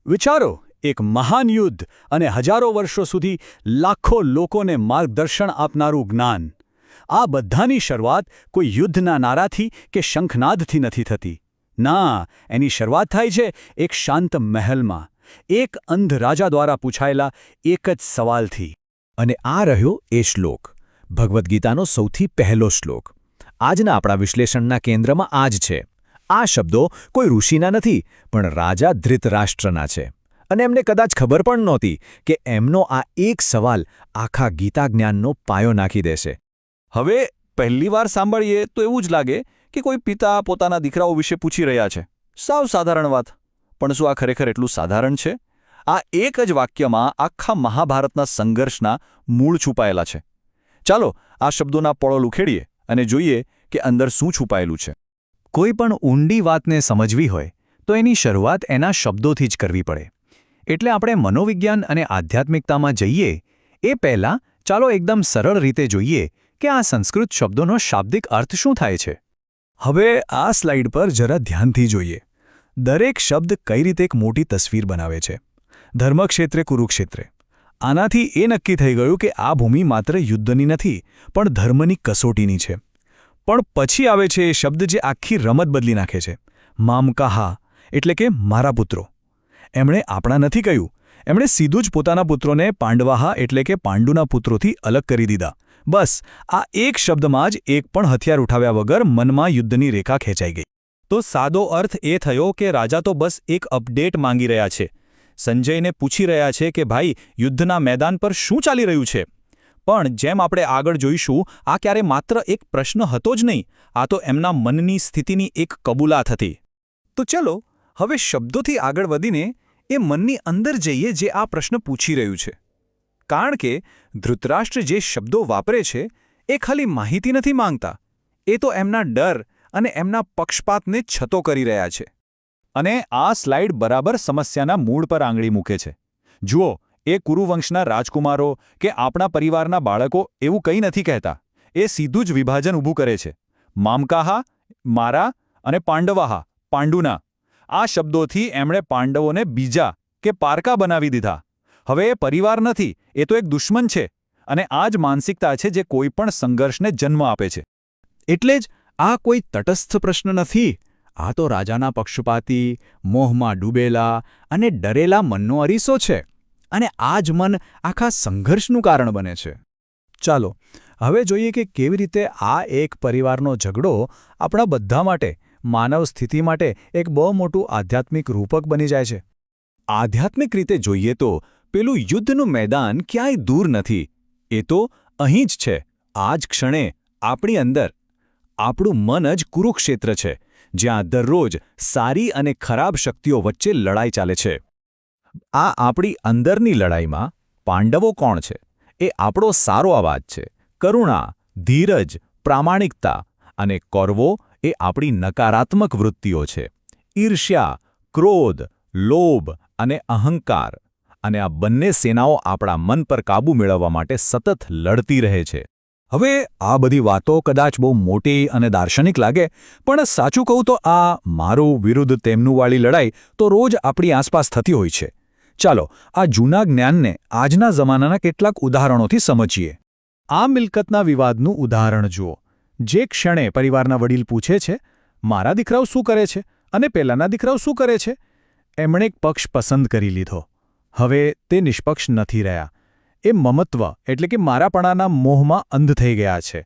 વિચારો, એક મહાન યુદ્ધ અને હજારો વર્ષો સુધી લાખો લોકોને માર્ગદર્શન આપનારું જ્ઞાન. આ બધાની શરૂઆત કોઈ યુદ્ધના નારાથી કે શંખનાદથી નથી થતી. ના, એની શરૂઆત થાય છે એક શાંત મહેલમાં, એક અંધ રાજા દ્વારા પૂછાયેલા એક જ સવાલથી. અને આ રહ્યો એ શ્લોક, ભગવદ્ ગીતાનો સૌથી પહેલો શ્લોક. આજના આપણા વિશ્લેષણના કેન્દ્રમાં આ જ છે. આ શબ્દો કોઈ ઋષિના નથી, પણ રાજા ધૃતરાષ્ટ્રના છે. અને એમને કદાચ ખબર પણ નહોતી કે એમનો આ એક સવાલ આખા ગીતા જ્ઞાનનો પાયો નાખી દેશે. હવે પહેલીવાર સાંભળીએ તો એવું જ લાગે કે કોઈ પિતા પોતાના દીકરાઓ વિશે પૂછી રહ્યા છે. સાવ સાધારણ વાત. પણ શું આ ખરેખર એટલું સાધારણ છે? આ એક જ વાક્યમાં આખા મહાભારતના સંઘર્ષના મૂળ છુપાયેલા છે. ચાલો આ શબ્દોના પળો ઉખેડીએ અને જોઈએ કે અંદર શું છુપાયેલું છે. કોઈ પણ ઊંડી વાતને સમજવી હોય તો એની શરૂઆત એના શબ્દોથી જ કરવી પડે. એટલે આપણે મનોવિજ્ઞાન અને આધ્યાત્મિકતામાં જઈએ એ પહેલાં ચાલો એકદમ સરળ રીતે જોઈએ કે આ સંસ્કૃત શબ્દોનો શાબ્દિક અર્થ શું થાય છે. હવે આ સ્લાઇડ પર જરા ધ્યાનથી જોઈએ. દરેક શબ્દ કઈ રીતે એક મોટી તસવીર બનાવે છે. ધર્મક્ષેત્રે કુરુક્ષેત્રે. આનાથી એ નક્કી થઈ ગયું કે આ ભૂમિ માત્ર યુદ્ધની નથી, પણ ધર્મની કસોટીની છે. પણ પછી આવે છે એ શબ્દ જે આખી રમત બદલી નાખે છે. મામકાહા, એટલે કે મારા પુત્રો. એમણે આપણા નથી કહ્યું, એમણે સીધું જ પોતાના પુત્રોને પાંડવાહા એટલે કે પાંડુના પુત્રોથી અલગ કરી દીધા. બસ આ એક શબ્દમાં જ એક પણ હથિયાર ઉઠાવ્યા વગર મનમાં યુદ્ધની રેખા ખેંચાઈ ગઈ. તો સાદો અર્થ એ થયો કે રાજા તો બસ એક અપડેટ માંગી રહ્યા છે. સંજયને પૂછી રહ્યા છે કે ભાઈ યુદ્ધના મેદાન પર શું ચાલી રહ્યું છે. પણ જેમ આપણે આગળ જોઈશું, આ ક્યારે માત્ર એક પ્રશ્ન હતો જ નહીં, આ તો એમના મનની સ્થિતિની એક કબૂલાત હતી. તો ચલો હવે શબ્દોથી આગળ વધીને એ મનની અંદર જઈએ જે આ પ્રશ્ન પૂછી રહ્યું છે. કારણ કે ધૃતરાષ્ટ્ર જે શબ્દો વાપરે છે એ ખાલી માહિતી નથી માંગતા, એ તો એમના ડર અને એમના પક્ષપાતને છતો કરી રહ્યા છે. અને આ સ્લાઇડ બરાબર સમસ્યાના મૂળ પર આંગળી મૂકે છે. જુઓ, એ કુરુવંશના રાજકુમારો કે આપણા પરિવારના બાળકો એવું કંઈ નથી કહેતા. એ સીધું જ વિભાજન ઊભું કરે છે. મામકાહા, મારા, અને પાંડવાહા, પાંડુના. આ શબ્દોથી એમણે પાંડવોને બીજા કે પારકા બનાવી દીધા. હવે એ પરિવાર નથી, એ તો એક દુશ્મન છે. અને આ જ માનસિકતા છે જે કોઈ પણ સંઘર્ષને જન્મ આપે છે. એટલે જ આ કોઈ તટસ્થ પ્રશ્ન નથી. આ તો રાજાના પક્ષપાતી, મોહમાં ડૂબેલા અને ડરેલા મનનો અરીસો છે. અને આ જ મન આખા સંઘર્ષનું કારણ બને છે. ચાલો હવે જોઈએ કે કેવી રીતે આ એક પરિવારનો ઝઘડો આપણા બધા માટે, માનવ સ્થિતિ માટે એક બહુ મોટું આધ્યાત્મિક રૂપક બની જાય છે. આધ્યાત્મિક રીતે જોઈએ તો પેલું યુદ્ધનું મેદાન ક્યાંય દૂર નથી. એ તો અહીં જ છે, આ જ ક્ષણે, આપણી અંદર. આપણું મન જ કુરુક્ષેત્ર છે, જ્યાં દરરોજ સારી અને ખરાબ શક્તિઓ વચ્ચે લડાઈ ચાલે છે. આ આપણી અંદરની લડાઈમાં પાંડવો કોણ છે? એ આપણો સારો અવાજ છે, કરુણા, ધીરજ, પ્રામાણિકતા. અને કૌરવો એ આપણી નકારાત્મક વૃત્તિઓ છે, ઈર્ષ્યા, ક્રોધ, લોભ અને અહંકાર. અને આ બંને સેનાઓ આપણા મન પર કાબૂ મેળવવા માટે સતત લડતી રહે છે. હવે આ બધી વાતો કદાચ બહુ મોટી અને દાર્શનિક લાગે, પણ સાચું કહું તો આ મારું વિરુદ્ધ તેમનું વાળી લડાઈ તો રોજ આપણી આસપાસ થતી હોય છે. ચાલો આ જૂના જ્ઞાનને આજના જમાનાના કેટલાક ઉદાહરણોથી સમજીએ. આ મિલકતના વિવાદનું ઉદાહરણ જુઓ. જે ક્ષણે પરિવારના વડીલ પૂછે છે, મારા દીકરાઓ શું કરે છે અને પેલાના દીકરાઓ શું કરે છે, એમણે એક પક્ષ પસંદ કરી લીધો. હવે તે નિષ્પક્ષ નથી રહ્યા. એ મમત્વ એટલે કે મારાપણાના મોહમાં અંધ થઈ ગયા છે.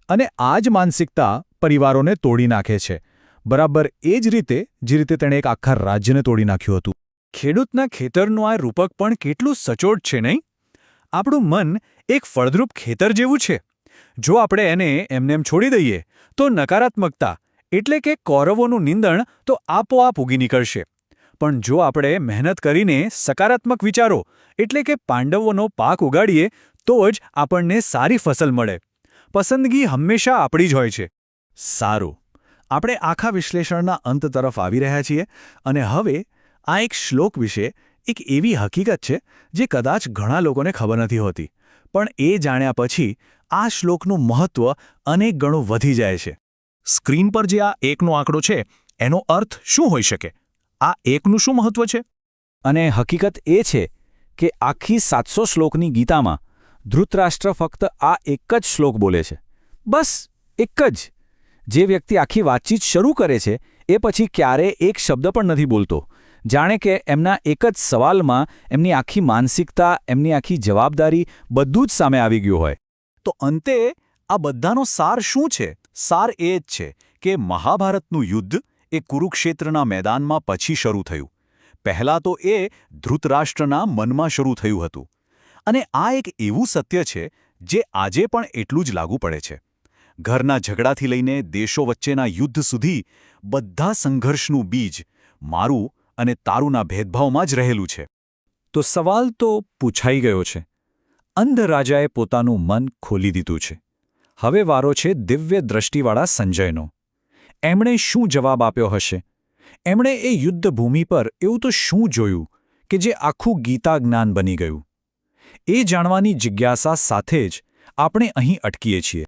અને આ જ માનસિકતા પરિવારોને તોડી નાખે છે. બરાબર એ જ રીતે જે રીતે તેણે એક આખા રાજ્યને તોડી નાખ્યું હતું. ખેડૂતના ખેતરનું આ રૂપક પણ કેટલું સચોટ છે, નહીં? આપણું મન એક ફળદ્રુપ ખેતર જેવું છે. જો આપણે એને એમનેમ છોડી દઈએ તો નકારાત્મકતા એટલે કે કૌરવોનું નિંદણ તો આપોઆપ ઉગી નીકળશે. પણ જો આપણે મહેનત કરીને સકારાત્મક વિચારો એટલે કે પાંડવોનો પાક ઉગાડીએ તો જ આપણને સારી ફસલ મળે. પસંદગી હંમેશા આપણી જ હોય છે. સારું, આપણે આખા વિશ્લેષણના અંત તરફ આવી રહ્યા છીએ. અને હવે આ એક શ્લોક વિશે એક એવી હકીકત છે જે કદાચ ઘણા લોકોને ખબર નથી હોતી. પણ એ જાણ્યા પછી આ શ્લોકનું મહત્વ અનેક ગણું વધી જાય છે. સ્ક્રીન પર જે આ એકનો આંકડો છે એનો અર્થ શું હોઈ શકે? આ એકનું શું મહત્વ છે? અને હકીકત એ છે કે આખી 700 શ્લોકની ગીતામાં ધૃતરાષ્ટ્ર ફક્ત આ એક જ શ્લોક બોલે છે. બસ એક જ. જે વ્યક્તિ આખી વાતચીત શરૂ કરે છે એ પછી ક્યારેય એક શબ્દ પણ નથી બોલતો. જાણે કે એમના એક જ સવાલમાં એમની આખી માનસિકતા, એમની આખી જવાબદારી બધું જ સામે આવી ગયું હોય. તો અંતે આ બધાનો સાર શું છે? સાર એ જ છે કે મહાભારતનું યુદ્ધ એ કુરુક્ષેત્રના મેદાનમાં પછી શરૂ થયું. પહેલાં તો એ ધૃતરાષ્ટ્રના મનમાં શરૂ થયું હતું. અને આ એક એવું સત્ય છે જે આજે પણ એટલું જ લાગુ પડે છે. ઘરના ઝઘડાથી લઈને દેશો વચ્ચેના યુદ્ધ સુધી બધા સંઘર્ષનું બીજ મારું અને તારુંના ભેદભાવમાં જ રહેલું છે. તો સવાલ તો પૂછાઈ ગયો છે. અંધ રાજાએ પોતાનું મન ખોલી દીધું છે. હવે વારો છે દિવ્ય દ્રષ્ટિવાળા સંજયનો. એમણે શું જવાબ આપ્યો હશે? એમણે એ યુદ્ધભૂમિ પર એવું તો શું જોયું કે જે આખું ગીતા જ્ઞાન બની ગયું? એ જાણવાની જિજ્ઞાસા સાથે જ આપણે અહીં અટકીએ છીએ.